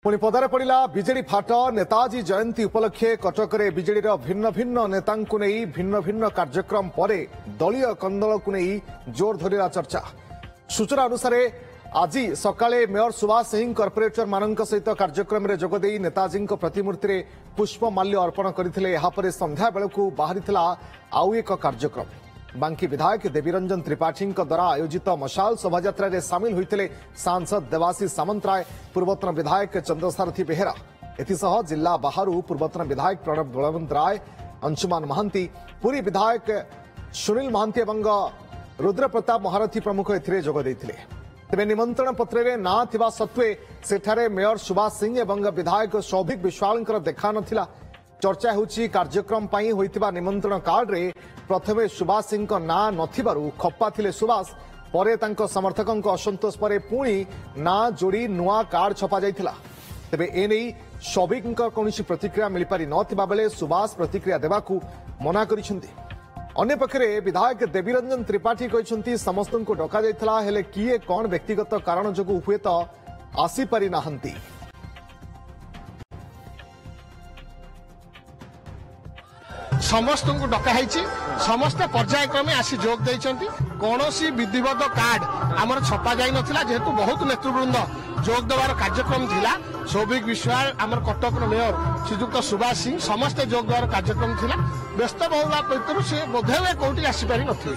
पुणी पदारे पड़ा बीजेडी फाट नेताजी जयंती उपलक्षे कटकरे बीजेडी भिन्न भिन्न नेतांकु नहीं भिन्न भिन्न कार्यक्रम पर दलीय कंदल को नहीं जोर धरिला चर्चा। सूचना अनुसार आज सकाळे मेयर सुभाष सिंह कॉर्पोरेटर मानक सहित कार्यक्रम में जोगदे नेताजी प्रतिमूर्ति में पुष्पमाल्य अर्पण करते संध्या बेलू बाहरी आउ एक कार्यक्रम। बांकी विधायक देवीरंजन त्रिपाठी द्वारा आयोजित मशाल शोभायात्रा रे सामिल होते सांसद देवाशीष सामंतराय, पूर्वतन विधायक चंद्रसारथी बेहेरा, एथिसह जिला बाहर पूर्वतन विधायक प्रणब बलवंत राय, अंशुमान महांती, पुरी विधायक सुनील महांती और रुद्र प्रताप महारथी प्रमुख जोग देते। तेज निमंत्रण पत्र में ना थिबा सत्वे सेठारे मेयर सुभाष सिंह और विधायक सौभिक विश्वाल देखा नथिला। चर्चा होची कार्यक्रम पई होइतिबा निमंत्रण कार्ड रे प्रथमे सुभाष सिंह ना नथिबारु खप्पा थिले सुभाष, परे तांको समर्थकंको असंतोष परे पुणी ना जोड़ी नुआ कार्ड छपा जाइथिला। तेबे एनै सौभिकंको कोनोसी प्रतिक्रिया मिल पारि नथिबा बेले सुभाष प्रतिक्रिया देबाकू मना करिसेंती। अन्य पक्षरे विधायक देवीरंजन त्रिपाठी कहिसेंती समस्तंको डका जाइथिला, हेले किए कोन व्यक्तिगत कारण जोगु हुएत आसी पारि नाहंती। समस्त को डकाई समस्त पर्यायक्रमे आसी जोग देइछंती। कौनसी विधिवत कार्ड आमर छपा जाई नथिला, जेहेतु बहुत नेतृवृंद जोग देवार कार्यक्रम थिला। सौभिक विश्वाल आमर कटक मेयर श्रीजुक्त सुभाष सिंह समस्त जोग देवार कार्यक्रम थिला। व्यस्त बहुला से बोधे कोठी आसी पारि नथिले।